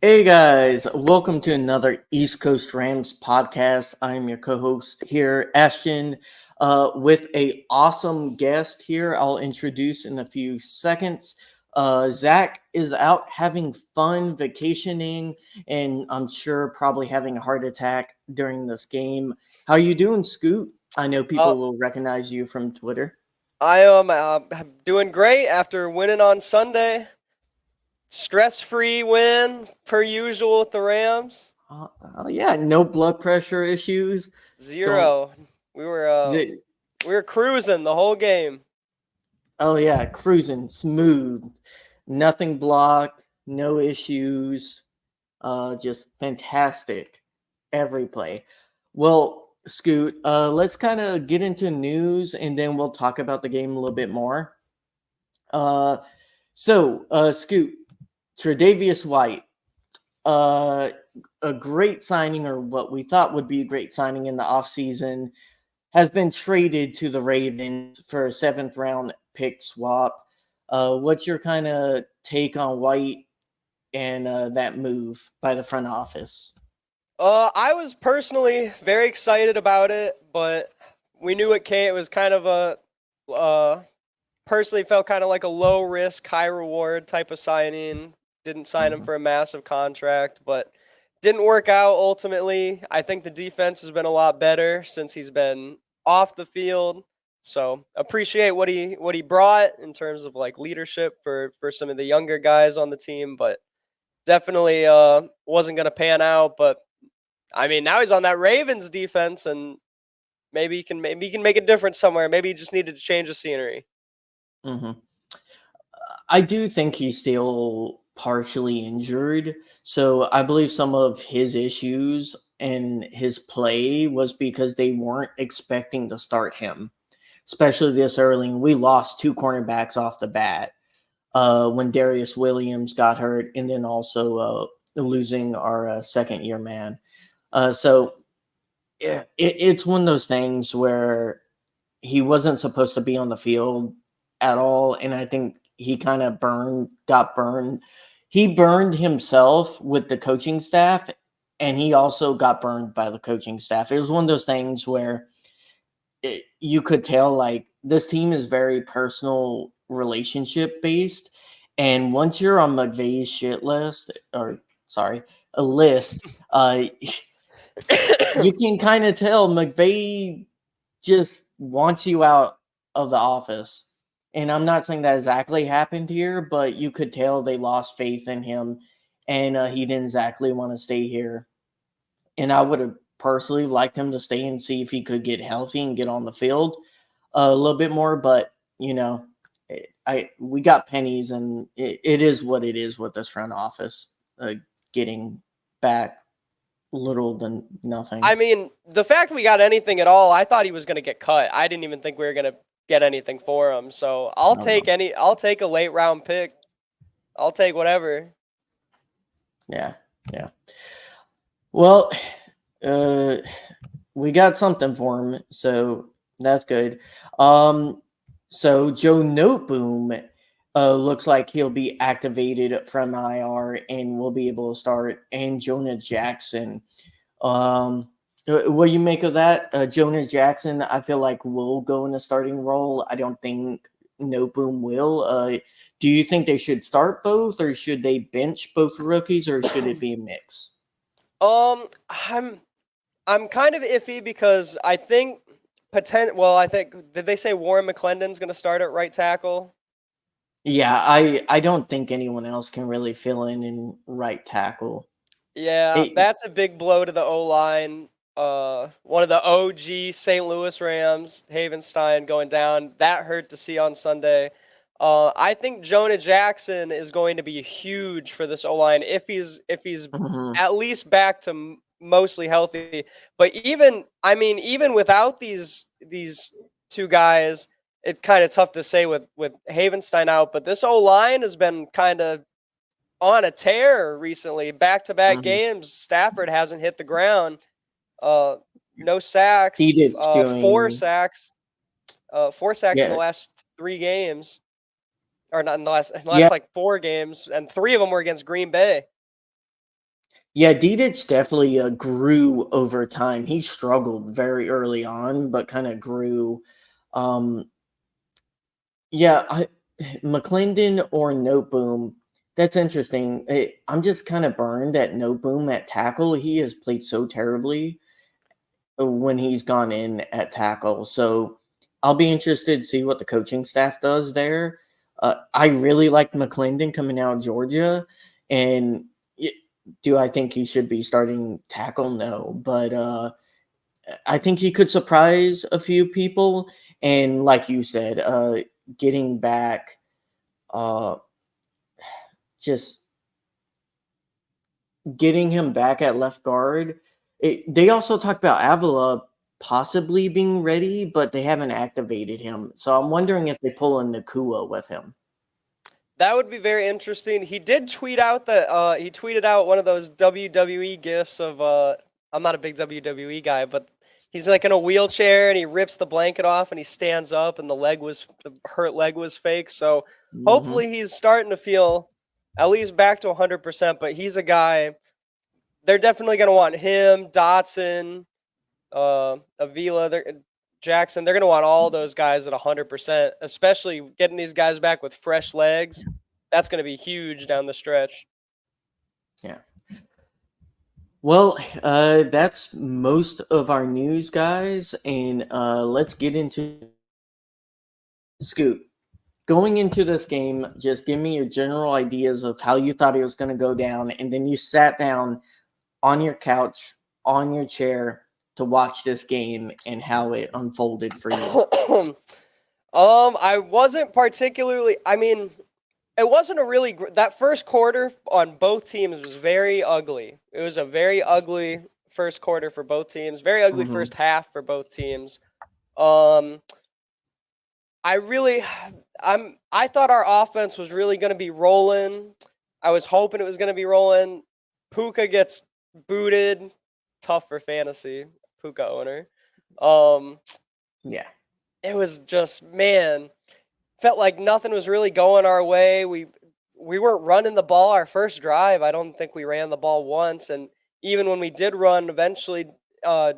Hey guys, welcome to another East Coast Rams podcast. I'm your co-host here, Ashton, with a awesome guest here. I'll introduce in a few seconds. Zach is out having fun vacationing, and I'm sure probably having a heart attack during this game. How you doing, Scoot? I know Uh, people will recognize you from Twitter. I am doing great after winning on Sunday. Stress-free win per usual with the Rams. Yeah, no blood pressure issues. Don't. 0. We were uh, we were cruising the whole game. Oh yeah, cruising smooth, nothing blocked, no issues, just fantastic every play. Well, Scoot, let's kind of get into news and then we'll talk about the game a little bit more. Uh, Scoot, Tre'Davious White, uh, a great signing, or what we thought would be a great signing in the offseason, has been traded to the Ravens for a seventh round pick swap. What's your kind of take on White and that move by the front office? I was personally very excited about it, but we knew it came. It was kind of personally felt kind of like a low risk, high reward type of signing. Didn't sign him Mhm. for a massive contract, but didn't work out ultimately. I think the defense has been a lot better since he's been off the field. So appreciate what he brought in terms of like leadership for some of the younger guys on the team, but definitely wasn't gonna pan out. But I mean, now he's on that Ravens defense, and maybe he can make a difference somewhere. Maybe he just needed to change the scenery. Mhm. I do think he's still partially injured. So I believe some of his issues and his play was because they weren't expecting to start him, especially this early. And we lost two cornerbacks off the bat when Darius Williams got hurt, and then also losing our second year man. So yeah, it's one of those things where he wasn't supposed to be on the field at all, and I think he kind of got burned. He burned himself with the coaching staff, and he also got burned by the coaching staff. It was one of those things where you could tell like this team is very personal relationship based, and once you're on McVay's shit list, or sorry, a list, you can kind of tell McVay just wants you out of the office. And I'm not saying that exactly happened here, but you could tell they lost faith in him, and he didn't exactly want to stay here. And I would have personally liked him to stay and see if he could get healthy and get on the field a little bit more. But you know, I we got pennies, and it is what it is with this front office, getting back little than nothing. I mean, the fact we got anything at all, I thought he was going to get cut. I didn't even think we were going to get anything for him. So No. I'll take a late round pick. I'll take whatever. Yeah, yeah. Well, uh, we got something for him, so that's good. Um, so Joe Noteboom looks like he'll be activated from IR and will be able to start. And Jonah Jackson. Um, what do you make of that? Jonah Jackson, I feel like will go in a starting role. I don't think Noteboom will. Do you think they should start both, or should they bench both rookies, or should it be a mix? Um, I'm I'm kind of iffy because I think did they say Warren McClendon's going to start at right tackle? Yeah, I don't think anyone else can really fill in right tackle. Yeah, It, that's a big blow to the O line. One of the OG St. Louis Rams, Havenstein, going down. That hurt to see on Sunday. I think Jonah Jackson is going to be huge for this O line if he's mhm, at least back to mostly healthy. But even without these two guys, it's kind of tough to say with Havenstein out. But this O line has been kind of on a tear recently, back-to-back mhm. games. Stafford hasn't hit the ground. Uh, no sacks. He did Four chewing. sacks. Four sacks in the Yeah, last 3 games, or not in the last yeah. like 4 games, and 3 of them were against Green Bay. Yeah, Didic definitely grew over time. He struggled very early on, but kind of grew. Um, yeah, McClendon or Noteboom. That's interesting. I'm just kind of burned at Noteboom at tackle. He has played so terribly when he's gone in at tackle. So I'll be interested to see what the coaching staff does there. I really like McClendon coming out of Georgia, and y- do I think he should be starting tackle? No, but I think he could surprise a few people. And like you said, getting back, uh, just getting him back at left guard. They also talked about Avila possibly being ready, but they haven't activated him. So I'm wondering if they pull in Nakua with him. That would be very interesting. He did tweet out that he tweeted out one of those WWE gifs of I'm not a big WWE guy, but he's like in a wheelchair and he rips the blanket off and he stands up and the hurt leg was fake. So Hmm. hopefully he's starting to feel at least back to 100%, but he's a guy they're definitely going to want him, Dotson, Avila, Jackson. They're going to want all those guys at 100%, especially getting these guys back with fresh legs. That's going to be huge down the stretch. Yeah. Well, that's most of our news, guys, and let's get into Scoot. Going into this game, just give me your general ideas of how you thought it was going to go down, and then you sat down on your couch, on your chair to watch this game and how it unfolded for you. I wasn't particularly. I mean, it wasn't a really that first quarter on both teams was very ugly. It was a very ugly first quarter for both teams. Very ugly Hmm. first half for both teams. Um, I really, I thought our offense was really going to be rolling. I was hoping it was going to be rolling. Puka gets booted. Tough for fantasy, Puka owner. Um, Yeah. it was just man, felt like nothing was really going our way. We weren't running the ball our first drive. I don't think we ran the ball once, and even when we did run, eventually, uh,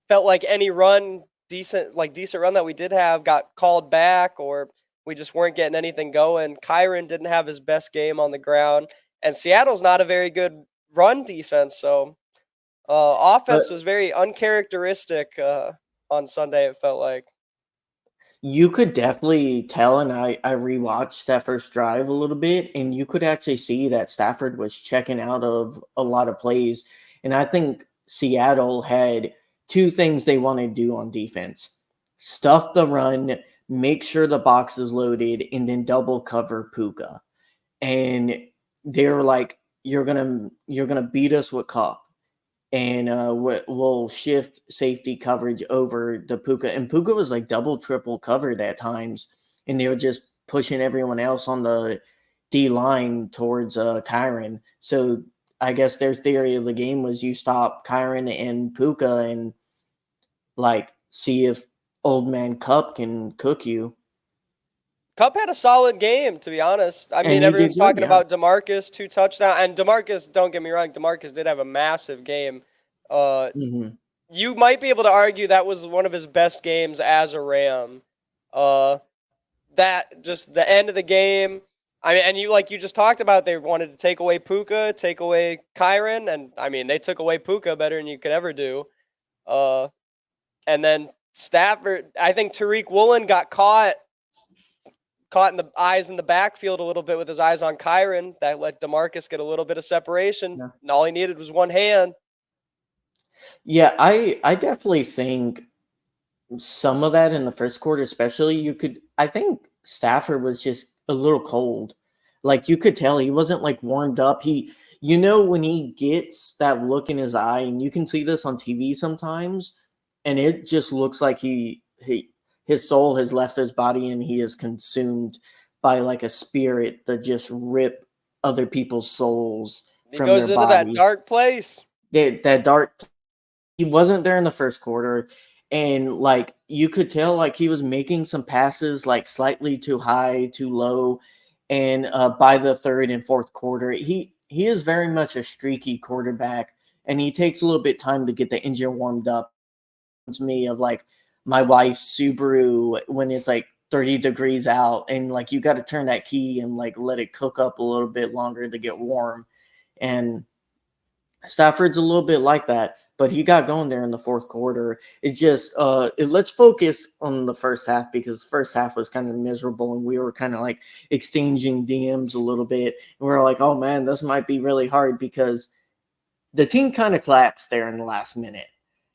felt like any run decent run that we did have got called back or we just weren't getting anything going. Kyron didn't have his best game on the ground, and Seattle's not a very good run defense. So But offense was very uncharacteristic on Sunday. It felt like. you could definitely tell, and I rewatched that first drive a little bit, and you could actually see that Stafford was checking out of a lot of plays. And I think Seattle had two things they want to do on defense: stuff the run, make sure the box is loaded, and then double cover Puka. And they're like, you're gonna beat us with Cup, and we'll shift safety coverage over the Puka. And Puka was like double, triple covered at times, and they were just pushing everyone else on the D line towards Kyron. So I guess their theory of the game was you stop Kyron and Puka and like see if old man Cup can cook you. Cup had a solid game, to be honest. I And mean, he did everyone's good, talking yeah. about DeMarcus, 2 touchdowns, and DeMarcus. Don't get me wrong, DeMarcus did have a massive game. Uh, Hmm. you might be able to argue that was one of his best games as a Ram. Uh, that just the end of the game. I mean, and you just talked about, they wanted to take away Puka, take away Kyron, and I mean they took away Puka better than you could ever do. Uh, and then Stafford, I think Tariq Woolen got caught in the eyes in the backfield a little bit with his eyes on Kyron. That let DeMarcus get a little bit of separation. Yeah. And all he needed was one hand. Yeah, I definitely think some of that in the first quarter, especially, I think Stafford was just a little cold. Like you could tell he wasn't like warmed up. When he gets that look in his eye, and you can see this on TV sometimes, and it just looks like his soul has left his body and he is consumed by like a spirit that just rip other people's souls He from their goes into that bodies. dark place. That dark, he wasn't there in the first quarter, and like you could tell like he was making some passes like slightly too high, too low, and by the third and fourth quarter he is very much a streaky quarterback, and he takes a little bit time to get the engine warmed up. Me of like my wife's Subaru when it's like 30 degrees out, and like you got to turn that key and like let it cook up a little bit longer to get warm. And Stafford's a little bit like that, but he got going there in the fourth quarter. Let's focus on the first half, because the first half was kind of miserable and we were kind of like exchanging DMs a little bit. And we were like, oh man, this might be really hard, because the team kind of collapsed there in the last minute.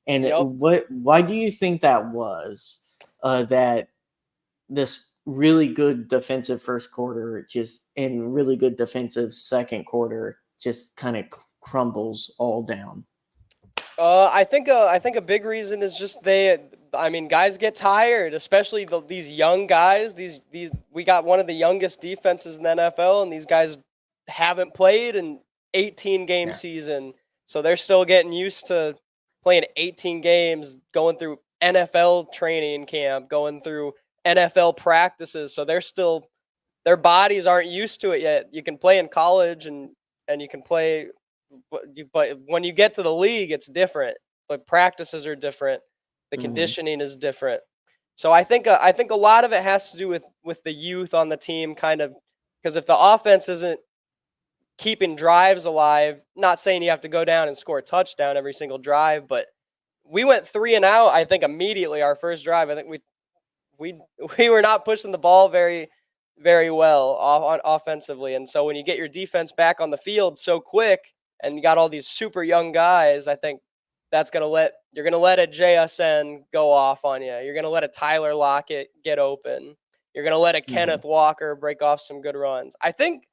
And Yep. why do you think that was? That this really good defensive first quarter just and really good defensive second quarter just kind of crumbles all down. I think a big reason is just I mean, guys get tired, especially these young guys. These we got one of the youngest defenses in the NFL, and these guys haven't played an 18-game Yeah. season, so they're still getting used to playing 18 games, going through NFL training camp, going through NFL practices. So their bodies aren't used to it yet. You can play in college and you can play but when you get to the league, it's different. But practices are different. The Hmm. conditioning is different. So I think a lot of it has to do with the youth on the team, kind of, because if the offense isn't keeping drives alive, not saying you have to go down and score a touchdown every single drive, but we went 3-and-out. I think immediately our first drive. I think we we were not pushing the ball very well offensively, and so when you get your defense back on the field so quick and you got all these super young guys, I think you're gonna let a JSN go off on you. You're gonna let a Tyler Lockett get open. You're gonna let a Hmm. Kenneth Walker break off some good runs. I think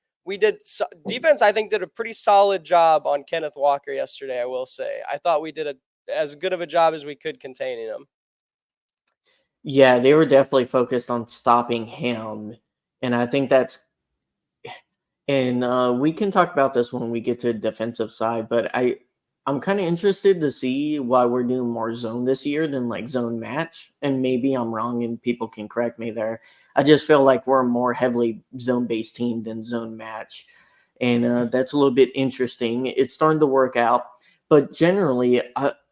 defense. I think did a pretty solid job on Kenneth Walker yesterday. I will say I thought we did as good of a job as we could containing him. Yeah, they were definitely focused on stopping him, and I think that's and we can talk about this when we get to the defensive side. But I'm kind of interested to see why we're doing more zone this year than like zone match. And maybe I'm wrong, and people can correct me there. I just feel like we're a more heavily zone based team than zone match, and that's a little bit interesting. It's starting to work out. But generally,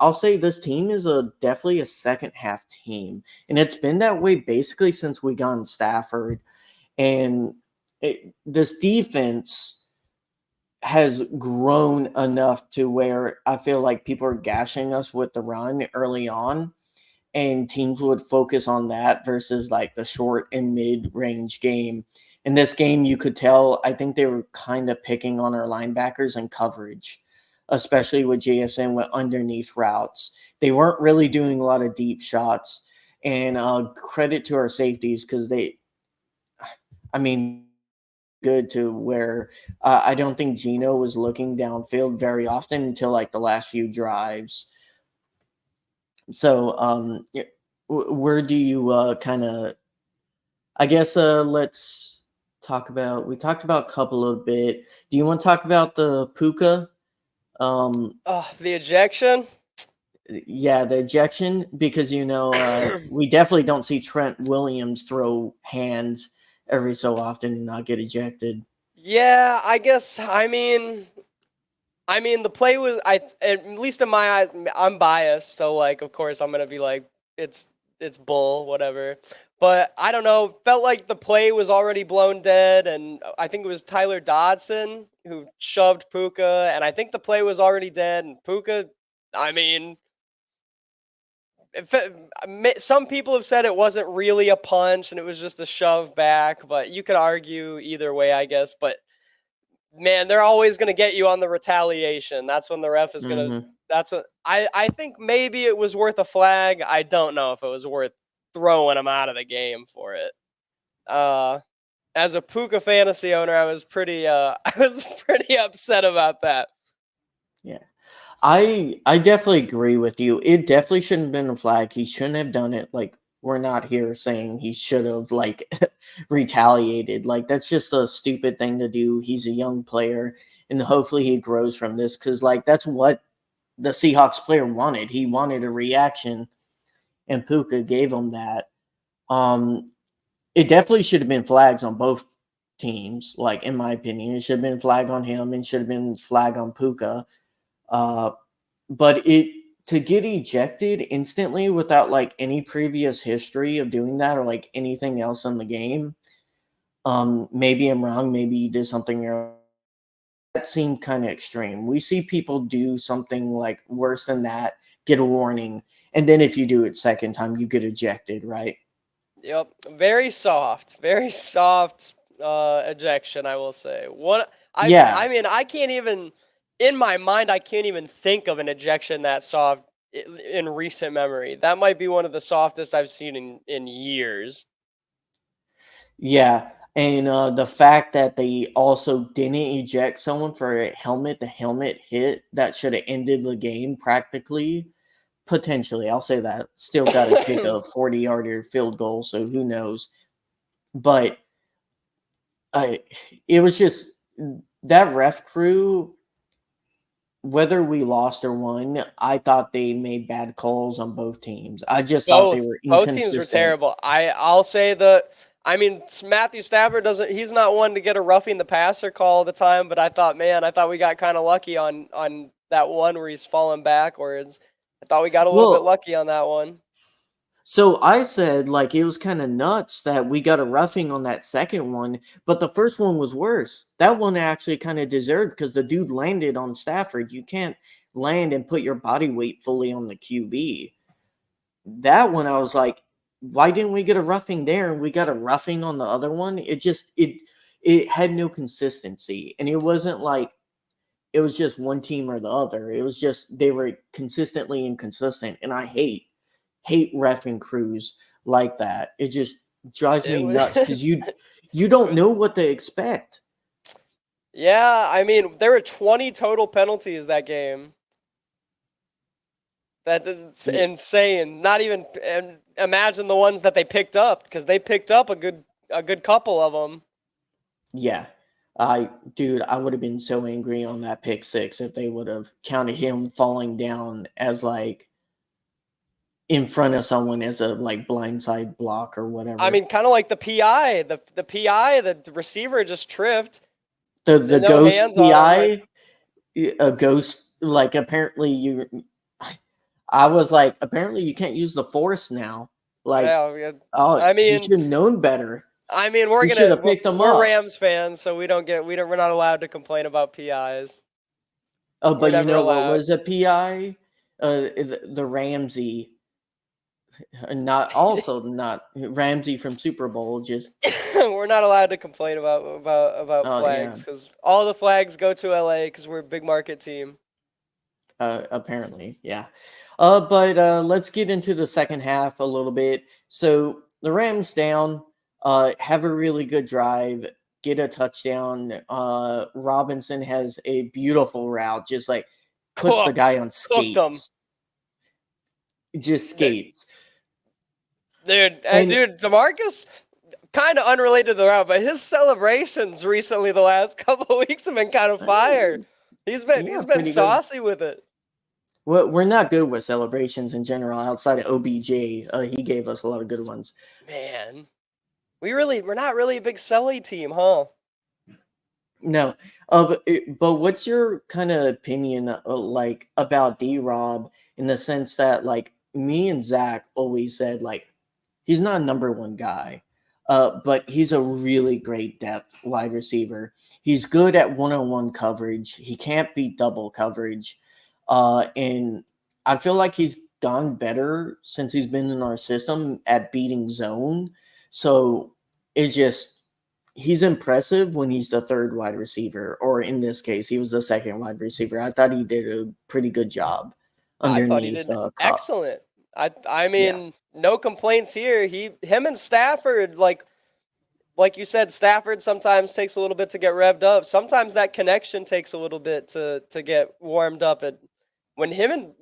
I'll say this team is definitely a second half team, and it's been that way basically since we got Stafford. And this defense has grown enough to where I feel like people are gashing us with the run early on, and teams would focus on that versus like the short and mid range game. In this game, you could tell, I think they were kind of picking on our linebackers and coverage, especially with JSN with underneath routes. They weren't really doing a lot of deep shots. And credit to our safeties, because I mean, good to where I don't think Gino was looking downfield very often until like the last few drives. So, where do you kind of? I guess let's talk about. We talked about Cup a little bit. Do you want to talk about the Puka? Um, Oh, the ejection. yeah, the ejection, because we definitely don't see Trent Williams throw hands every so often and not get ejected. Yeah, I guess. I mean, the play was at least in my eyes. I'm biased, so like, of course, I'm gonna be like, it's it's bull, whatever. But I don't know. Felt like the play was already blown dead, and I think it was Tyler Dodson who shoved Puka, and I think the play was already dead. And Puka, I mean, some people have said it wasn't really a punch and it was just a shove back, but you could argue either way, I guess. But man, they're always going to get you on the retaliation. That's when the ref is going to. Hmm. That's what I think. Maybe it was worth a flag. I don't know if it was worth throwing him out of the game for it. Uh, as a Puka fantasy owner, I was pretty I was pretty upset about that. Yeah. I definitely agree with you. It definitely shouldn't have been a flag. He shouldn't have done it. Like, we're not here saying he should have like retaliated. Like, that's just a stupid thing to do. He's a young player, and hopefully he grows from this, because like that's what the Seahawks player wanted. He wanted a reaction, and Puka gave him that. Um, it definitely should have been flags on both teams. Like in my opinion, it should have been flag on him and should have been flag on Puka. Uh, but it to get ejected instantly without like any previous history of doing that or like anything else in the game. Maybe I'm wrong. Maybe you did something wrong. That seemed kind of extreme. We see people do something like worse than that, get a warning, and then if you do it second time, you get ejected, right? Yep, very soft ejection. I will say one. Yeah, I mean, I can't even in my mind. I can't even think of an ejection that soft in recent memory. That might be one of the softest I've seen in years. yeah. And the fact that they also didn't eject someone for a helmet to helmet hit that should have ended the game practically, potentially. I'll say that. Still got to kick a 40-yarder field goal, so who knows? But I it was just that ref crew, whether we lost or won, I thought they made bad calls on both teams. I just thought they were Both teams were inconsistent. terrible. I'll say that. I mean, Matthew Stafford doesn't. He's not one to get a roughing the passer call all the time. But I thought, man, I thought we got kind of lucky on that one where he's falling backwards. I thought we got a little bit Well, lucky on that one. so I said like it was kind of nuts that we got a roughing on that second one, but the first one was worse. That one actually kind of deserved because the dude landed on Stafford. You can't land and put your body weight fully on the QB. That one I was like, why didn't we get a roughing there and we got a roughing on the other one? It had no consistency. And it wasn't like it was just one team or the other. It was just they were consistently inconsistent. And I hate reffing crews like that. It just drives It me was. nuts because you It don't was. know what to expect. Yeah, I mean, there were 20 total penalties that game. That's Yeah, insane. Not even and imagine the ones that they picked up because they picked up a good couple of them. yeah. I would have been so angry on that pick six if they would have counted him falling down as like in front of someone as a like blindside block or I whatever. mean, kind of like the PI. The PI, the receiver just tripped. The No ghost hands on him. Like, PI, a ghost like apparently you. I was like, apparently you can't use the force now. Like, yeah. oh, I he mean, should have known better. we're He should gonna have picked him we're up. Rams fans, so we're not allowed to complain about PIs. Oh, We're but you never know what allowed. was a PI? The Ramsey, not also not Ramsey from Super Bowl. Just We're not allowed to complain about oh yeah, flags because all the flags go to LA because we're a big market team. apparently yeah. But let's get into the second half a little bit. So the Rams down, have a really good drive, get a touchdown. Robinson has a beautiful route, just like puts the guy on Cooked them, skates, just skates. And dude. Demarcus, kind of unrelated to the route, but his celebrations recently, the last couple of weeks, have been kind of fire. yeah, He's been pretty good. saucy with it. We're not good with celebrations in general outside of OBJ. He gave us a lot of good ones. Man, we're not really a big celly team, huh? No, but what's your kind of opinion, like about D Rob in the sense that like me and Zach always said like he's not a number one guy, but he's a really great depth wide receiver. He's good at one-on-one coverage. He can't beat double coverage, and I feel like he's gone better since he's been in our system at beating zone. So it's just he's impressive when he's the third wide receiver, or in this case, he was the second wide receiver. I thought he did a pretty good job I thought he underneath did Cup. excellent. I Yeah, mean, no complaints here. Him and Stafford, like you said, Stafford sometimes takes a little bit to get revved up. Sometimes that connection takes a little bit to get warmed up. And when him and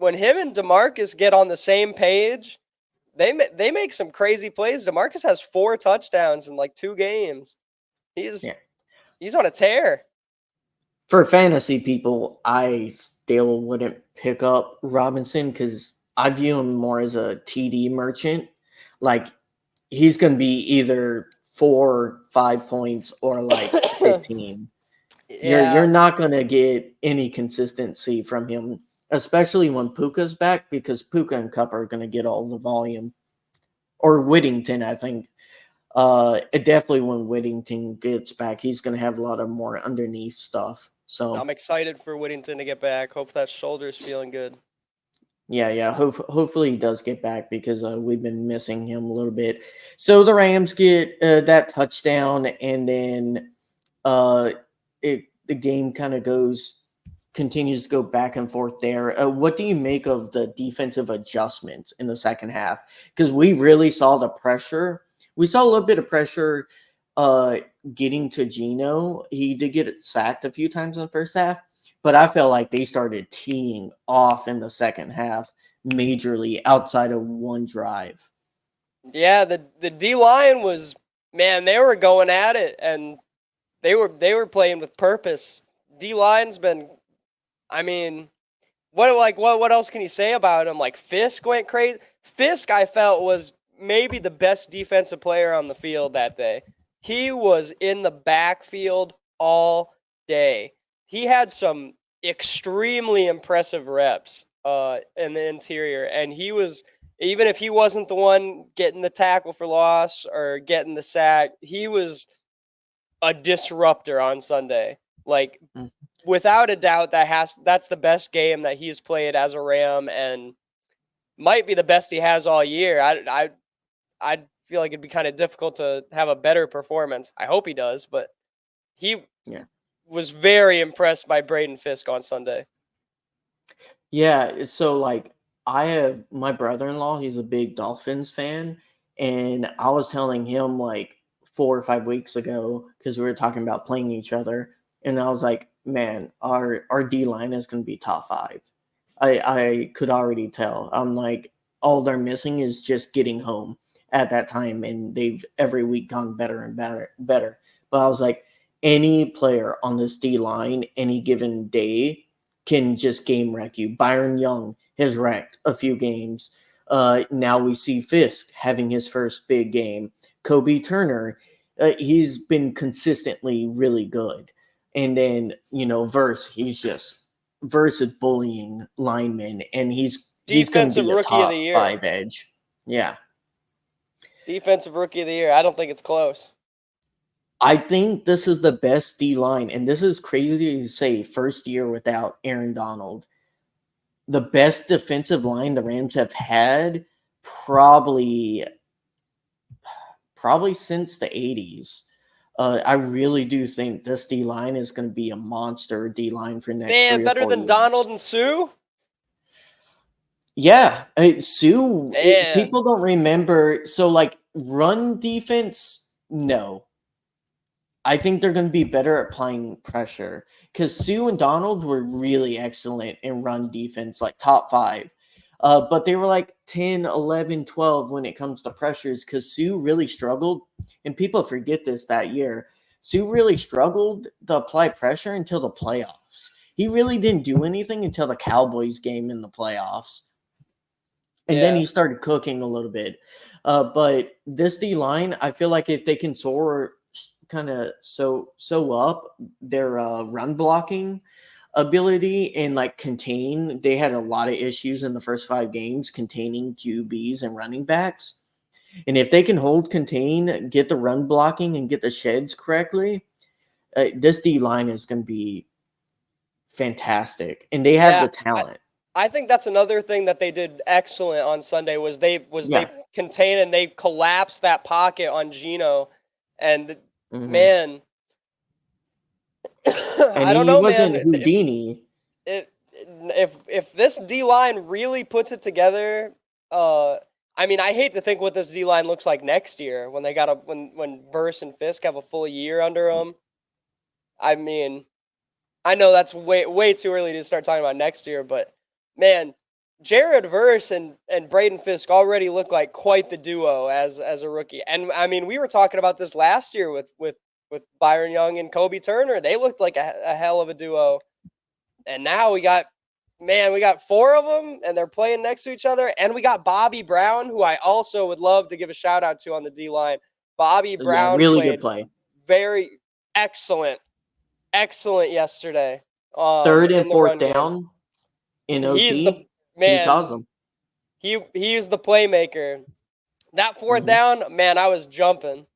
Demarcus get on the same page, they make some crazy plays. Demarcus has 4 touchdowns in like 2 games. He's yeah. he's on a tear. For fantasy people, I still wouldn't pick up Robinson because I view him more as a TD merchant. Like he's going to be either 4, 5 points or like 15. You're Yeah, not gonna get any consistency from him, especially when Puka's back, because Puka and Cup are gonna get all the volume. Or Whittington, I think. Definitely when Whittington gets back, he's gonna have a lot of more underneath stuff. So I'm excited for Whittington to get back. Hope that shoulder's feeling good. yeah. Hopefully he does get back because we've been missing him a little bit. So the Rams get that touchdown, and then uh, the game kind of continues to go back and forth there. What do you make of the defensive adjustments in the second half? Because we really saw the pressure. We saw a little bit of pressure uh, getting to Gino. He did get sacked a few times in the first half, but I felt like they started teeing off in the second half majorly outside of one drive. Yeah, the D line was, man, they were going at it, and they were playing with purpose. D line's been, I mean, what else can you say about him? Like Fisk went crazy. Fisk, I felt, was maybe the best defensive player on the field that day. He was in the backfield all day. He had some extremely impressive reps in the interior, and he was, even if he wasn't the one getting the tackle for loss or getting the sack, he was a disruptor on Sunday. Like, Mm. without a doubt, that's the best game that he's played as a Ram, and might be the best he has all year. I feel like it'd be kind of difficult to have a better performance. I hope he does, but he Yeah. was very impressed by Braden Fisk on Sunday. Yeah, so like I have my brother-in-law, he's a big Dolphins fan, and I was telling him like 4 or 5 weeks ago because we were talking about playing each other, and I was like, man, our D line is gonna be top five. I could already tell. I'm like, all they're missing is just getting home at that time, and they've every week gone better and better. But I was like, any player on this D line any given day can just game wreck you. Byron Young has wrecked a few games. Now we see Fisk having his first big game. Kobe Turner, he's been consistently really good. And then, Verse is bullying linemen, and he's going to Defensive be a Rookie of the top Year. five edge. Yeah. Defensive Rookie of the Year. I don't think it's close. I think this is the best D line, and this is crazy to say first year without Aaron Donald. The best defensive line the Rams have had probably since the 80s. I really do think this D line is going to be a monster D line for the next Man, three or better four than Donald years. and Sue? Yeah, Sue. Man. People don't remember. So, like run defense, no. I think they're going to be better at applying pressure because Sue and Donald were really excellent in run defense, like top five. But they were like 10, 11, 12 when it comes to pressures because Sue really struggled. And people forget this that year. Sue really struggled to apply pressure until the playoffs. He really didn't do anything until the Cowboys game in the playoffs. And then Yeah. he started cooking a little bit. But this D line, I feel like if they can soar kind of so up their run blocking ability and like contain, they had a lot of issues in the first 5 games containing QBs and running backs. And if they can hold contain, get the run blocking, and get the sheds correctly, this D line is going to be fantastic. And they have Yeah. the talent. I think that's another thing that they did excellent on Sunday was they Yeah. contained and they collapsed that pocket on Gino, and Hmm. man, And I don't he know, man. wasn't Houdini. If if this D line really puts it together, I mean, I hate to think what this D line looks like next year when they got when Verse and Fisk have a full year under them. I mean, I know that's way too early to start talking about next year, but man, Jared Verse and Braden Fisk already look like quite the duo as a rookie. And I mean, we were talking about this last year with Byron Young and Kobe Turner. They looked like a hell of a duo. And now we got 4 of them, and they're playing next to each other. And we got Bobby Brown, who I also would love to give a shout out to on the D line. Bobby Yeah, Brown really good played play. very excellent yesterday. Third In and the fourth run game. down in He's the OT, he caused man. them. He is the playmaker. That fourth Hmm. down, man, I was jumping.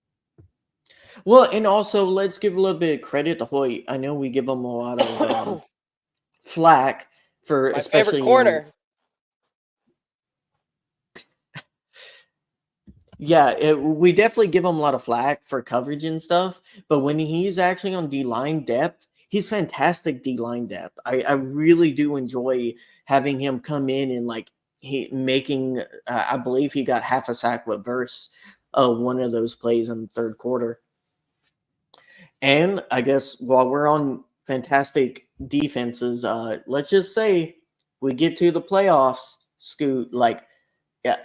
Well, and also let's give a little bit of credit to Hoyt. I know we give him a lot of flack for My favorite especially in. corner. Yeah, we definitely give him a lot of flack for coverage and stuff, but when he's actually on D line depth, he's fantastic D line depth. I really do enjoy having him come in and like he making. I believe he got half a sack with Verse, one of those plays in the third quarter. And I guess while we're on fantastic defenses, let's just say we get to the playoffs, Scoot. Like, yeah,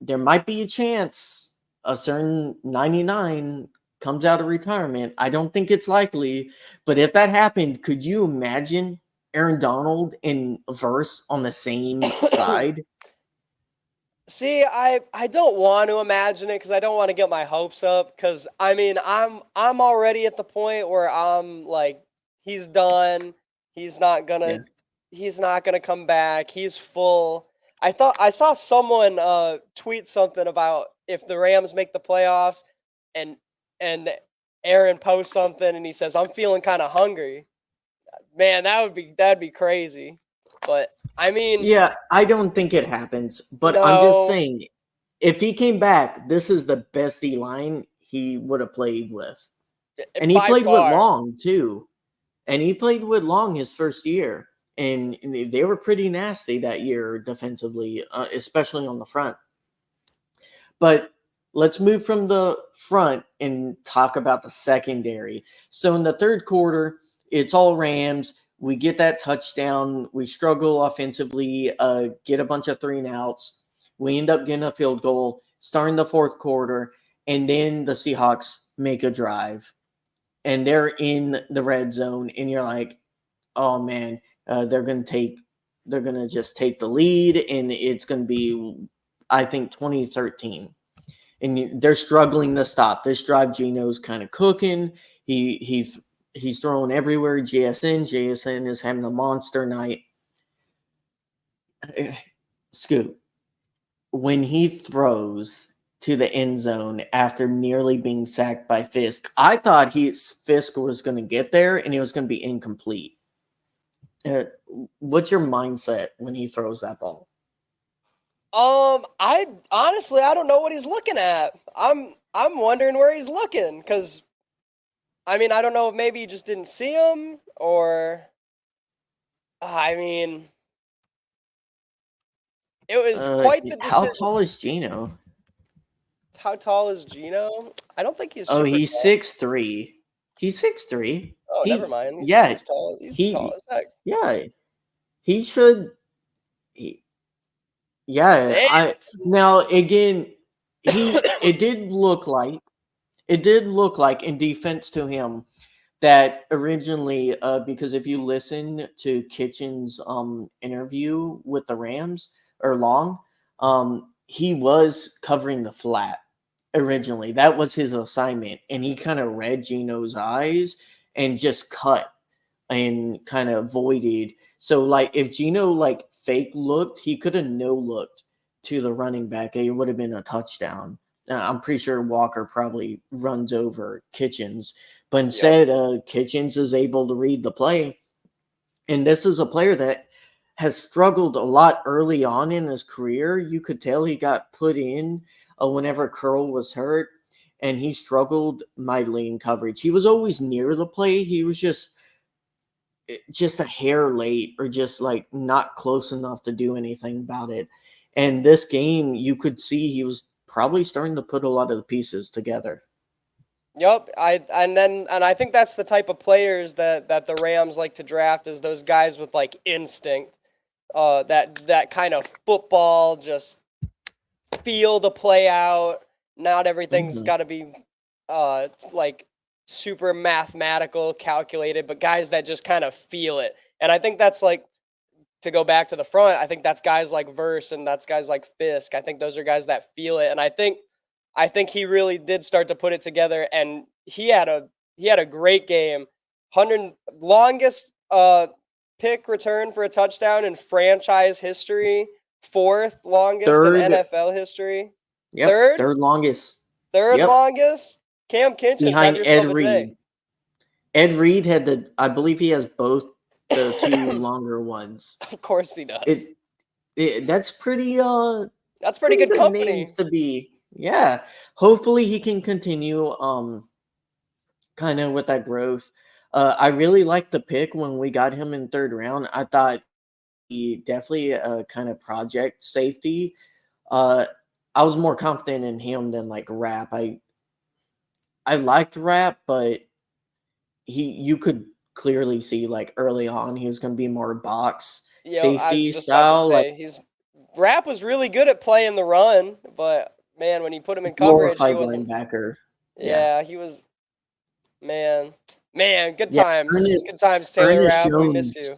there might be a chance a certain 99 comes out of retirement. I don't think it's likely, but if that happened, could you imagine Aaron Donald and Verse on the same side? See, I don't want to imagine it because I don't want to get my hopes up. Because I mean, I'm already at the point where I'm like, he's done. He's not Yeah. gonna he's not gonna come back. He's full. I saw someone tweet something about if the Rams make the playoffs, and and Aaron posts something and he says, "I'm feeling kind of hungry." Man, that'd be crazy. But I mean, Yeah, I don't think it happens, but I'm just no, saying if he came back, this is the best D line he would have played with. And he by played with far. Long too. And he played with Long his first year. And they were pretty nasty that year defensively, especially on the front. But let's move from the front and talk about the secondary. So in the third quarter, it's all Rams. We get that touchdown. We struggle offensively, get a bunch of 3-and-outs. We end up getting a field goal, starting the fourth quarter, and then the Seahawks make a drive. And they're in the red zone, and you're like, oh man, they're gonna just take the lead, and it's gonna be, I think, 2013 and they're struggling to stop. This drive, Gino's kind of cooking. He's throwing everywhere. JSN is having a monster night. Scoot, when he throws to the end zone after nearly being sacked by Fisk, I thought Fisk was going to get there and it was going to be incomplete. Uh, what's your mindset when he throws that ball? I honestly I don't know what he's looking at. I'm wondering where he's looking because I mean I don't know if maybe he just didn't see him or I mean it was quite the How decision. tall is Gino? How tall is Gino? I don't think he's Oh, super he's tall. 6'3". He's 6'3". Oh, never He mind. yeah, He's tall. He's tall he as heck. yeah, he should he, yeah, Damn. I now again it did look like in defense to him that originally because if you listen to Kitchen's interview with the Rams or Long, he was covering the flat originally. That was his assignment, and he kind of read Gino's eyes and just cut and kind of voided. So like if Gino like fake looked, he could have no looked to the running back. It would have been a touchdown. I'm pretty sure Walker probably runs over Kitchens, but Yep. instead, Kitchens is able to read the play. And this is a player that has struggled a lot early on in his career. You could tell he got put in whenever Curl was hurt, and he struggled mightily in coverage. He was always near the play. He was just a hair late or just like not close enough to do anything about it. And this game, you could see he was probably starting to put a lot of the pieces together. Yep. I think that's the type of players that the Rams like to draft is those guys with like instinct. That kind of football just feel the play out. Not everything's Mhm. got to be like super mathematical, calculated, but guys that just kind of feel it. And I think that's like to go back to the front. I think that's guys like Verse and that's guys like Fisk. I think those are guys that feel it. And I think he really did start to put it together, and he had a great game. 100 longest pick return for a touchdown in franchise history, fourth longest in Third, NFL history, yep, third third longest. third Yep, longest. Cam Kinchins, have behind Ed yourself a day. Reed. Ed Reed had I believe he has both the two longer ones. Of course he does. That's pretty That's pretty pretty good good names company. to be. Yeah. Hopefully he can continue kind of with that growth. I really liked the pick when we got him in third round. I thought he definitely a kind of project safety. Uh I was more confident in him than like Rap. I liked Rap, but you could clearly see like early on he was going to be more box I was safety just about to style, like say Rap was really good at playing the run, but man, when you put him in coverage, he glorified wasn't. linebacker. Yeah. Yeah, he was. Man, good Yeah, times, good Ernest times. Taylor Ernest Rapp, we miss Jones you.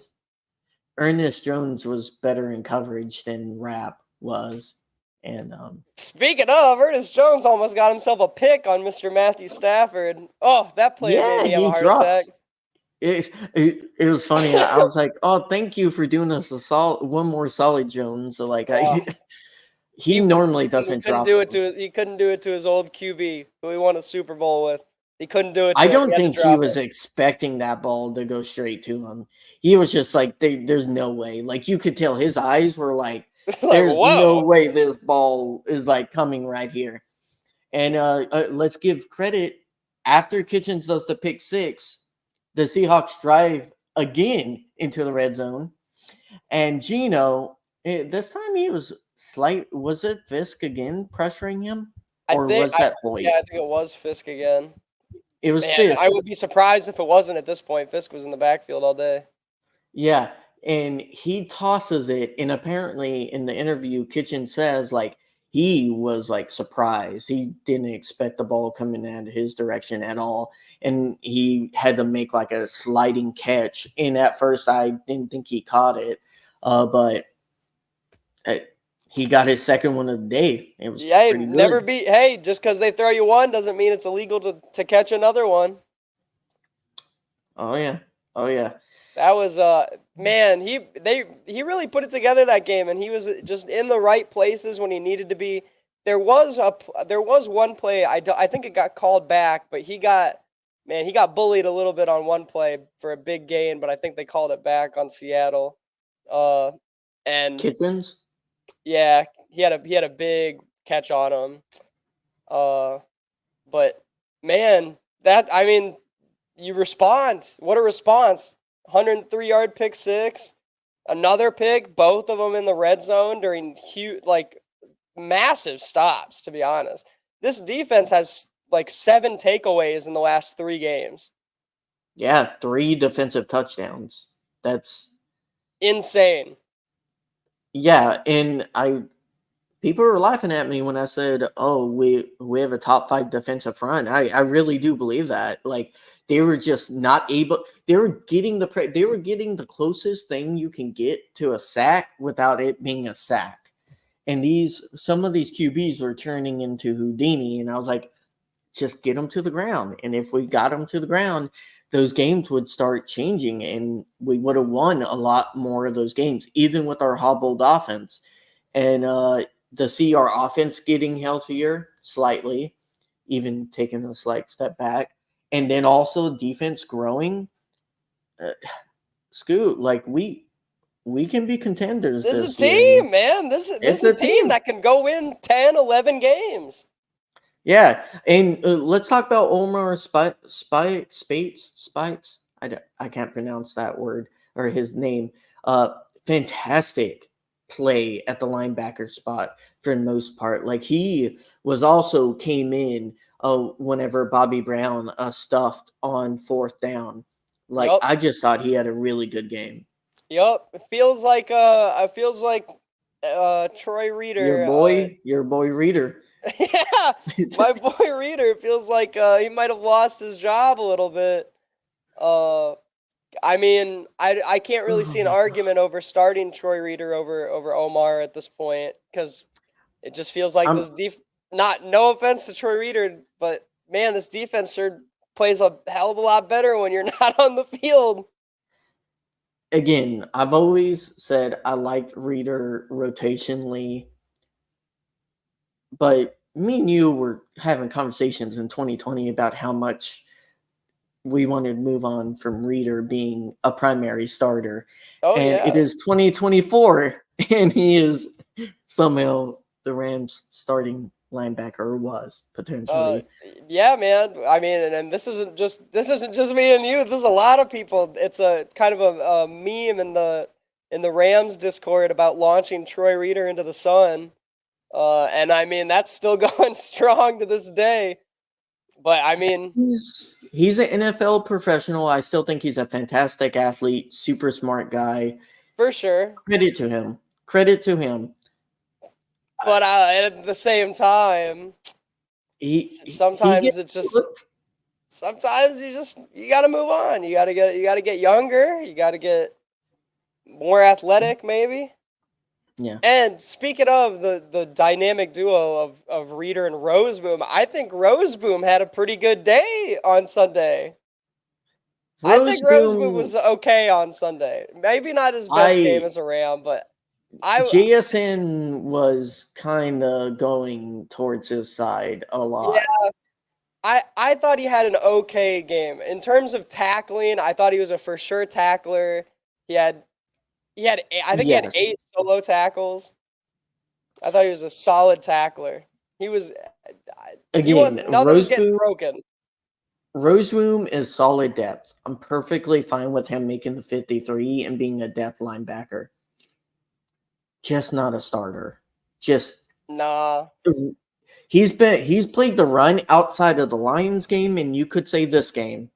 Ernest Jones was better in coverage than Rap was, and Speaking of, Ernest Jones almost got himself a pick on Mr. Matthew Stafford. Oh, that play made yeah, me have a he heart attack. dropped. It was funny. I was like, "Oh, thank you for doing us a solid one more solid Jones." So like Oh, he normally he doesn't couldn't drop do it those. he couldn't do it to his old QB who he won a Super Bowl with. He couldn't do it I to him. He don't had to think he drop was it. expecting that ball to go straight to him. He was just like, "There's no way." Like you could tell his eyes were like, It's like, "There's no whoa. way this ball is like coming right here." And let's give credit after Kitchens does the pick six, the Seahawks drive again into the red zone, and Gino this time he was slight. Was it Fisk again pressuring him, I or think was I that Hoyt? yeah, I think it was Fisk again. It was Man, I Fisk. would be surprised if it wasn't at this point. Fisk was in the backfield all day. Yeah, and he tosses it, and apparently in the interview, Kitchen says like he was like surprised. He didn't expect the ball coming at his direction at all, and he had to make like a sliding catch. And at first, I didn't think he caught it, but uh, he got his second one of the day. It was Yeah, pretty good. hey, just because they throw you one doesn't mean it's illegal to catch another one. Oh yeah, oh yeah. That was man, he really put it together that game, and he was just in the right places when he needed to be. There was one play I think it got called back, but he got bullied a little bit on one play for a big gain, but I think they called it back on Seattle. Uh, and Kitchens. yeah, he had a big catch on him. Uh, but man, that I mean, you respond. What a response! 103-yard pick six, another pick, both of them in the red zone during huge, like massive stops. To be honest, this defense has like 7 takeaways in the last 3 games. Yeah, 3 defensive touchdowns. That's Insane. yeah, and I people were laughing at me when I said, "Oh, we have a top 5 defensive front." I really do believe that. Like they were just not able. They were getting they were getting the closest thing you can get to a sack without it being a sack. And some of these QBs were turning into Houdini, and I was like, just get them to the ground. And if we got them to the ground, those games would start changing, and we would have won a lot more of those games, even with our hobbled offense. And to see our offense getting healthier slightly, even taking a slight step back, and then also defense growing. Uh, Scoot, like we can be contenders This is a this year, man. team, man. This It's is a a team team. that can go win 10, 11 games. Yeah, and let's talk about Omar Spites. I can't pronounce that word or his name. Fantastic play at the linebacker spot for the most part. Like he was also came in whenever Bobby Brown stuffed on fourth down. Like Yup. I just thought he had a really good game. Yup. It feels like Troy Reader Your boy Reader. yeah, my boy Reader feels like he might have lost his job a little bit. Uh I mean, I can't really Oh see an my god. argument over starting Troy Reader over Omar at this point cuz it just feels like I'm no offense to Troy Reader, but man, this defense sure plays a hell of a lot better when you're not on the field. Again, I've always said I liked Reader rotationally, but me and you were having conversations in 2020 about how much we wanted to move on from Reader being a primary starter. Oh And it yeah. is 2024, and he is somehow the Rams starting linebacker, or was Uh, potentially. yeah, man. I mean, and this isn't just me and you. This is a lot of people. It's kind of a meme in the Rams Discord about launching Troy Reader into the sun. And I mean that's still going strong to this day. But I mean, He's an NFL professional. I still think he's a fantastic athlete, super smart guy. for sure. Credit to him. Credit to him. But at the same time, He sometimes gets it's just looked. sometimes you got to move on. You got to get younger. You got to get more athletic, maybe. Yeah. And speaking of the dynamic duo of Reader and Roseboom, I think Roseboom had a pretty good day on Sunday. I Rose think Roseboom Boom, was okay on Sunday. Maybe not his best game I as a Ram, but I JSN was kind of going towards his side a yeah, lot. I thought he had an okay game. In terms of tackling, I thought he was a for sure tackler. He had I think he had Yes. 8 solo tackles. I thought he was a solid tackler. He was he Again, wasn't nothing was getting broken. Rose Boom is solid depth. I'm perfectly fine with him making the 53 and being a depth linebacker. Just not a starter. Just Nah. he's played the run outside of the Lions game, and you could say this game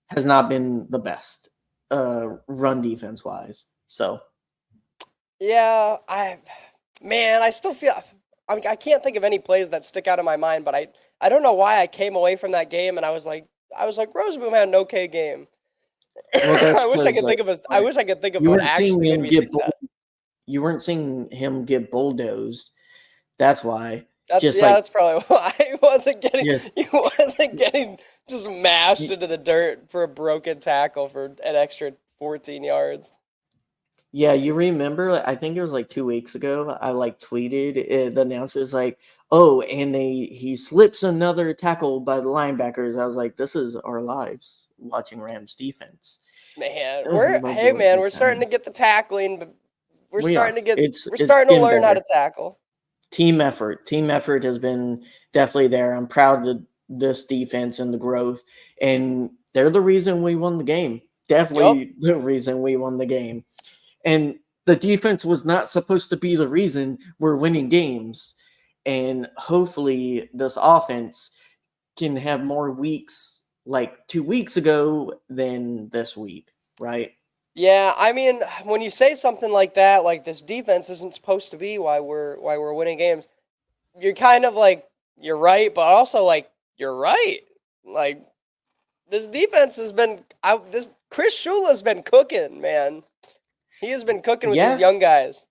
has not been the best run defense wise. So Yeah, I still feel I can't think of any plays that stick out in my mind, but I don't know why I came away from that game and I was like Roseboom had an okay game. well, that's I wish I because could think of I wish I could think of you what weren't seeing actually made him me think that. you weren't seeing him get bulldozed. That's why. That's Just yeah, like that's probably why he wasn't getting just he wasn't getting just mashed into the dirt for a broken tackle for an extra 14 yards. yeah, you remember? I think it was like 2 weeks ago. I like tweeted the announcer's like, "Oh, and he slips another tackle by the linebackers." I was like, "This is our lives watching Rams defense." Man, Majority of we're the starting time, to get the tackling, but we are. we're It's starting to getting learn how better. to tackle. Team effort. Team effort has been definitely there. I'm proud of this defense and the growth, and they're the reason we won the game. Yup. Definitely the reason we won the game. And the defense was not supposed to be the reason we're winning games. And hopefully, this offense can have more weeks like 2 weeks ago than this week, right? Yeah, I mean, when you say something like that, like this defense isn't supposed to be why we're winning games, you're kind of like you're right, but also like you're right. Like this defense has been out. This Chris Shula's been cooking, man. He has been cooking with these Yeah, young guys.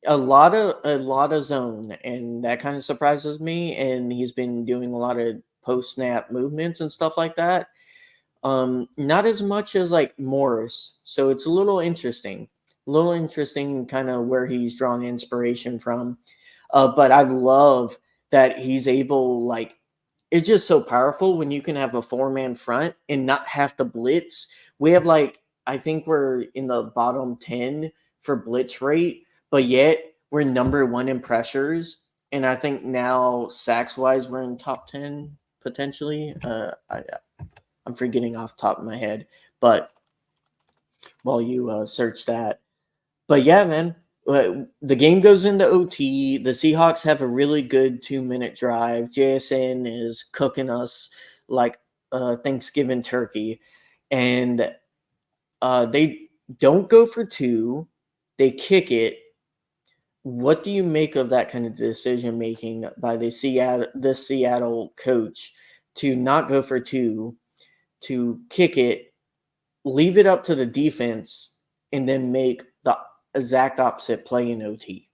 a lot of zone, and that kind of surprises me. And he's been doing a lot of post snap movements and stuff like that. Not as much as like Morris, so it's a little interesting. A little interesting, kind of where he's drawn inspiration from. But I love that he's able, like, it's just so powerful when you can have a four-man front and not have to blitz. We have like, I think we're in the bottom 10 for blitz rate, but yet we're number one in pressures. And I think now sacks wise, we're in top 10 potentially. I'm forgetting off the top of my head, but while you search that. But yeah, man, the game goes into OT. The Seahawks have a really good 2 minute drive. JSN is cooking us like Thanksgiving turkey, and they don't go for two. They kick it. What do you make of that kind of decision making by the Seattle coach to not go for two, to kick it, leave it up to the defense, and then make the exact opposite play in OT?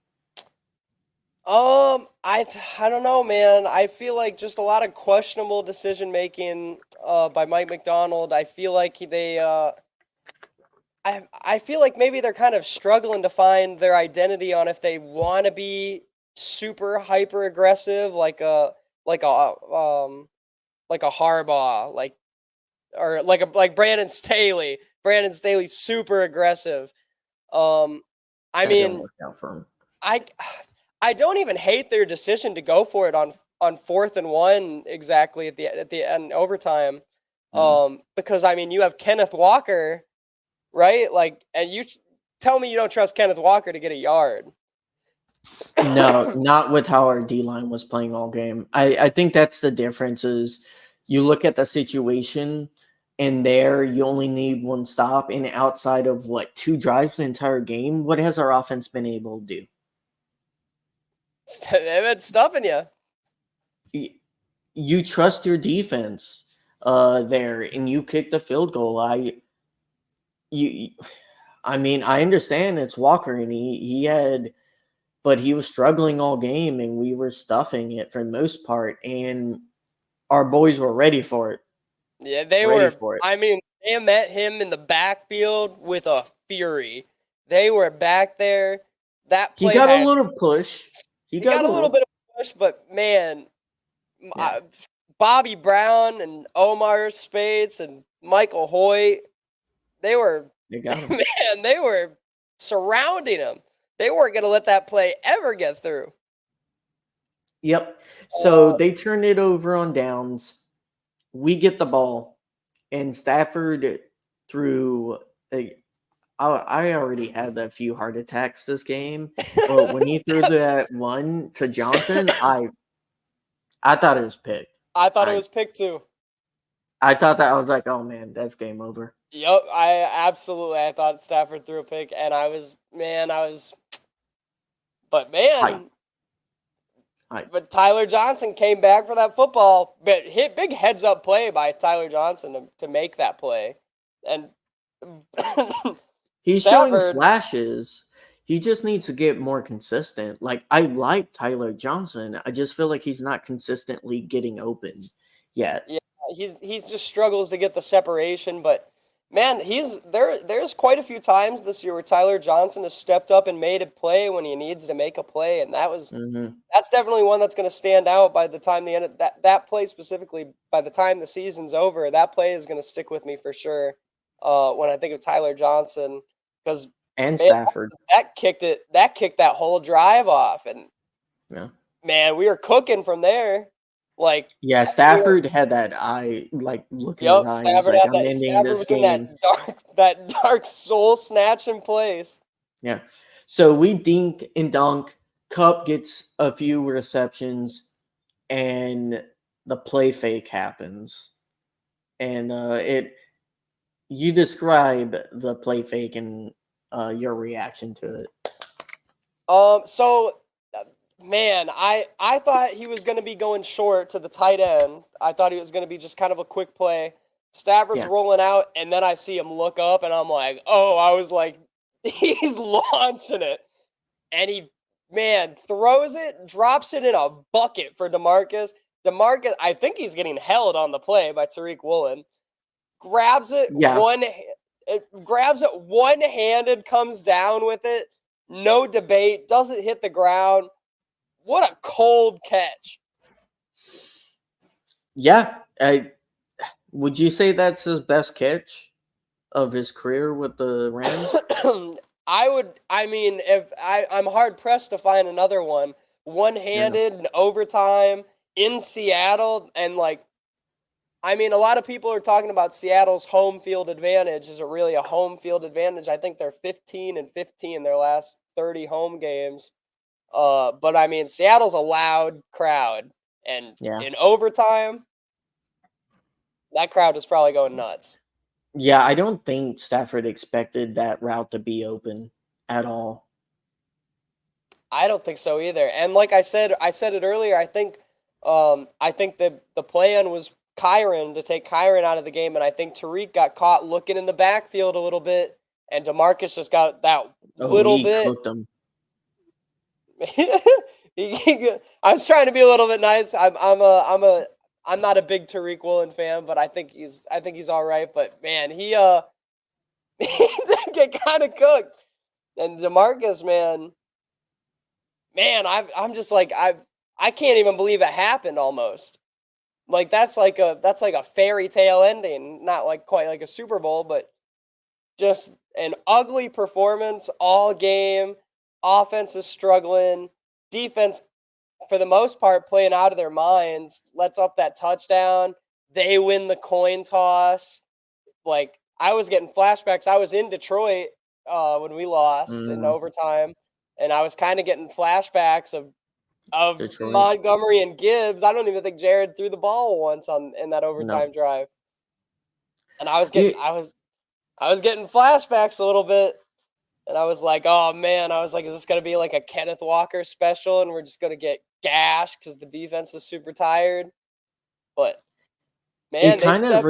I don't know, man. I feel like just a lot of questionable decision making by Mike McDonald. I feel like I feel like maybe they're kind of struggling to find their identity on if they want to be super hyper aggressive, like a like a Harbaugh, like Brandon Staley. Brandon Staley's super aggressive. Um, I That didn't mean, work out for him. I I don't even hate their decision to go for it on 4th and 1 exactly at the end overtime. Mm. Because I mean, you have Kenneth Walker, right? Like, and tell me you don't trust Kenneth Walker to get a yard. No, not with how our D line was playing all game. I think that's the difference is you look at the situation and there you only need one stop and outside of what 2 drives the entire game, what has our offense been able to do? They've been stuffing you. You trust your defense there and you kick the field goal. You I mean, I understand it's Walker and he had but he was struggling all game and we were stuffing it for the most part and our boys were ready for it. Yeah, they Ready were. for it. I mean, they met him in the backfield with a fury. They were back there. That He play got a had little push. He he got got a a little little. bit of a push, but man, Yeah, Bobby Brown and Omar Speights and Michael Hoyt, they were they got him. man, they were surrounding him. They weren't going to let that play ever get through. Yep. So Uh, they turned it over on downs. We get the ball, and Stafford threw. I already had a few heart attacks this game, but when he threw that one to Johnson, I thought it was picked. I thought it I was pick two. I thought that I was like, oh man, that's game over. Yep, I thought Stafford threw a pick, and but Hype, man, hype. but Tyler Johnson came back for that football. But hit big heads up play by Tyler Johnson to make that play, and He's showing Stafford. flashes. He just needs to get more consistent. Like I like Tyler Johnson. I just feel like he's not consistently getting open yet. Yeah, he's just struggles to get the separation, but man, he's there. There's quite a few times this year where Tyler Johnson has stepped up and made a play when he needs to make a play, and Hmm. that's definitely one that's going to stand out by the time the end of that play specifically. By the time the season's over, that play is going to stick with me for sure. When I think of Tyler Johnson, because And man, Stafford. that kicked that whole drive off, and Yeah. man, we were cooking from there. Like Yeah, we were Stafford had that eye, like look in his Yep, eye. He's like, I'm ending Stafford this was in game. that dark soul snatching place. Yeah. So we dink and dunk. Cup gets a few receptions and the play fake happens. And it you describe the play fake and your reaction to it. So man, I thought he was going to be going short to the tight end. I thought he was going to be just kind of a quick play. Stafford's Yeah. rolling out, and then I see him look up, and I'm like, oh, I was like, he's launching it, and he man throws it, drops it in a bucket for Demarcus. Demarcus, I think he's getting held on the play by Tariq Woolen. Grabs it Yeah. one-handed, comes down with it, no debate, doesn't hit the ground. What a cold catch. Yeah. Would you say that's his best catch of his career with the Rams? I mean, if I'm hard pressed to find another one. Yeah. One-handed in overtime in Seattle, and like, I mean, a lot of people are talking about Seattle's home field advantage. Is it really a home field advantage? I think they're 15-15 their last 30 home games. But I mean, Seattle's a loud crowd, and Yeah. in overtime, that crowd is probably going nuts. Yeah, I don't think Stafford expected that route to be open at all. I don't think so either. And like I said it earlier. I think that the plan was Kyron to take Kyron out of the game, and I think Tariq got caught looking in the backfield a little bit, and Demarcus just got that Oh, little he bit. cooked him. I was trying to be a little bit nice. I'm not a big Tariq Woolen fan, but I think he's all right. But man, he did get kind of cooked. And DeMarcus, man, I'm just like I can't even believe it happened almost. Like that's like a fairy tale ending, not like quite like a Super Bowl, but just an ugly performance all game. Offense is struggling. Defense, for the most part, playing out of their minds. Lets up that touchdown. They win the coin toss. Like I was getting flashbacks. I was in Detroit when we lost in Mm, overtime, and I was kind of getting flashbacks of Detroit. Montgomery and Gibbs. I don't even think Jared threw the ball once in that No. overtime drive, and Yeah, I was getting flashbacks a little bit, and I was like, oh man, I was like, is this gonna be like a Kenneth Walker special, and we're just gonna get gashed because the defense is super tired? But it man, they kind of stepped.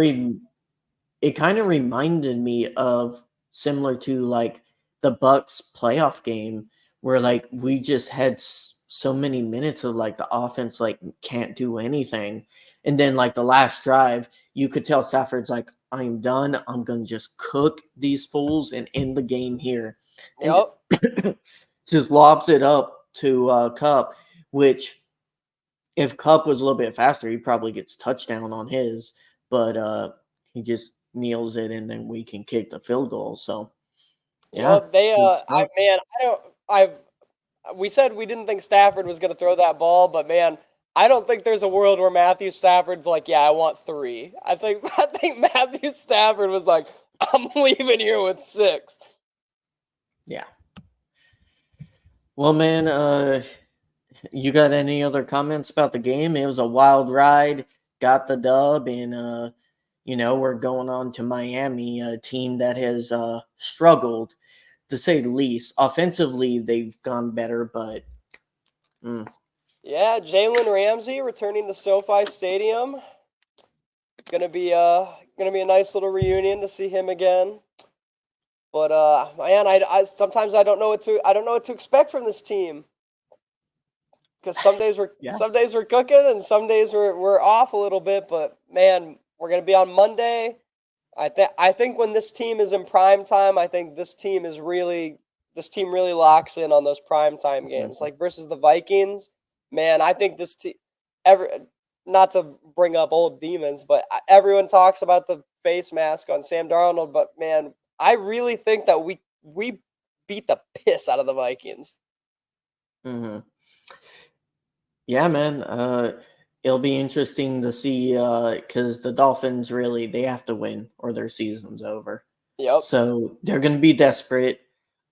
it kind of reminded me of similar to like the Bucks playoff game where like we just had so many minutes of like the offense like can't do anything, and then like the last drive you could tell Stafford's like, I'm done, I'm gonna just cook these fools and end the game here, and Yep. just lobs it up to Cup, which if Cup was a little bit faster, he probably gets touchdown on his, but he just kneels it and then we can kick the field goal. So yeah, Yep. They good I stuff. man, I don't I we said we didn't think Stafford was going to throw that ball, but man, I don't think there's a world where Matthew Stafford's like, yeah, I want 3. I think Matthew Stafford was like, I'm leaving here with 6. Yeah. Well, man, you got any other comments about the game? It was a wild ride. Got the dub, and we're going on to Miami, a team that has struggled to say the least. Offensively, they've gone better, but mm, Yeah, Jalen Ramsey returning to SoFi Stadium. Gonna be a nice little reunion to see him again. But man, I sometimes I don't know what to expect from this team because yeah. some days we're cooking and some days we're off a little bit. But man, we're gonna be on Monday. I think when this team is in prime time, I think this team really locks in on those prime time games, Mhm. like versus the Vikings. Man, I think this team every not to bring up old demons, but everyone talks about the face mask on Sam Darnold. But man, I really think that we beat the piss out of the Vikings. Mhm. Yeah, man. It'll be interesting to see because the Dolphins really they have to win or their season's over. Yep. So they're going to be desperate.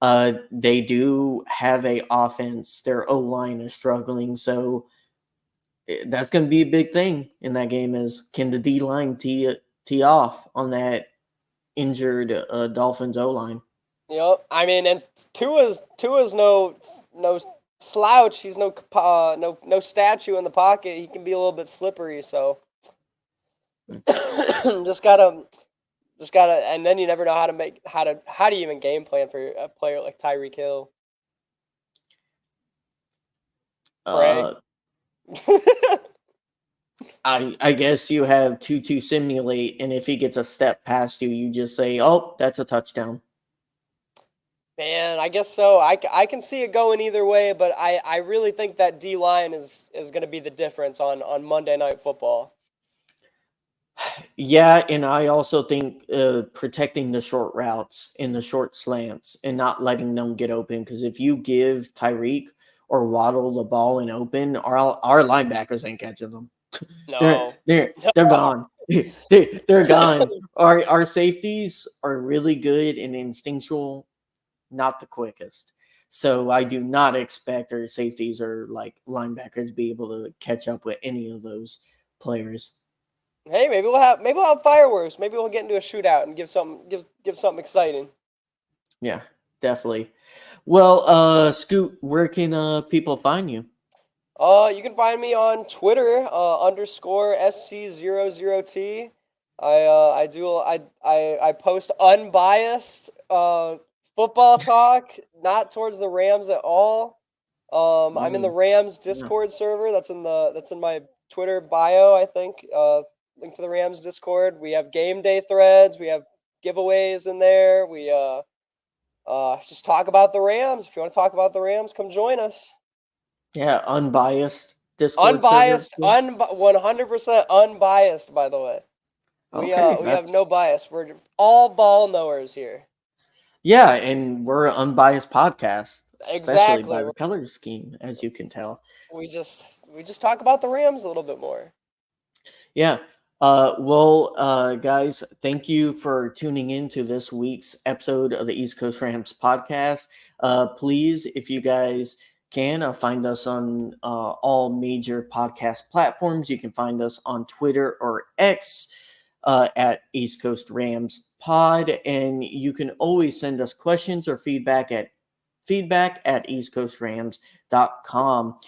They do have a offense. Their O line is struggling, so that's going to be a big thing in that game. Is can the D line tee off on that injured Dolphins O line? Yep. I mean, and Tua's no slouch. He's no statue in the pocket. He can be a little bit slippery. So just gotta and then you never know how do you even game plan for a player like Tyreek Hill? Pray. Uh, I guess you have two simulate, and if he gets a step past you, you just say, "Oh, that's a touchdown." Man, I guess so. I can see it going either way, but I really think that D line is going to be the difference on Monday Night Football. Yeah, and I also think protecting the short routes and the short slants and not letting them get open. Because if you give Tyreek or Waddle the ball and open, our linebackers ain't catching them. They're No. they're No. they're gone. They're gone. Our safeties are really good and instinctual, not the quickest. So I do not expect our safeties or like linebackers to be able to catch up with any of those players. Hey, maybe we'll have fireworks. Maybe we'll get into a shootout and give something exciting. Yeah, definitely. Well, Scoot, where can people find you? You can find me on Twitter, underscore SC00T. I post unbiased football talk, not towards the Rams at all. I'm in the Mm, Rams yeah. Discord server. That's in my Twitter bio, I think. Link to the Rams Discord. We have game day threads. We have giveaways in there. We just talk about the Rams. If you want to talk about the Rams, come join us. Yeah, unbiased Discord server, of Unbiased, course. 100% unbiased. By the way, Okay, we have that's no bias. We're all ball knowers here. yeah, and we're an unbiased podcast, especially Exactly. by the color scheme, as you can tell. We just talk about the Rams a little bit more. Yeah. Guys, thank you for tuning in to this week's episode of the East Coast Rams podcast. Please, if you guys can, find us on all major podcast platforms. You can find us on Twitter or X at East Coast Rams Pod, and you can always send us questions or feedback at eastcoastrams.com.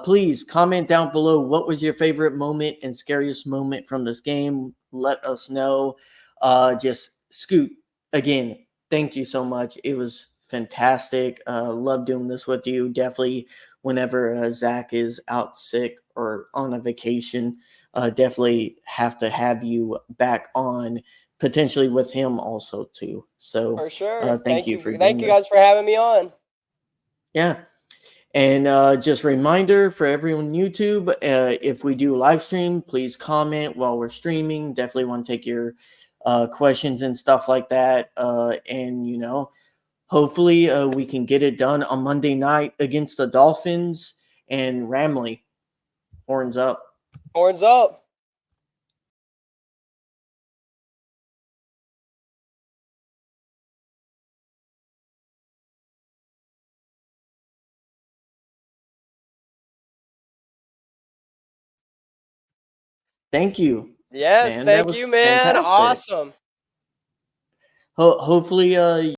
Please comment down below what was your favorite moment and scariest moment from this game. Let us know. Just Scoot, again, thank you so much. It was fantastic. Love doing this with you. Definitely, whenever Zach is out sick or on a vacation, definitely have to have you back on, potentially with him also too. So For sure. thank you for Thank doing you guys this. for having me on. Yeah. And just a reminder for everyone on YouTube, if we do live stream, please comment while we're streaming. Definitely want to take your questions and stuff like that. And, hopefully we can get it done on Monday night against the Dolphins and Ramley. Horns up. Horns up. Thank you, Yes, man. That thank was you, man. fantastic. Awesome. Hopefully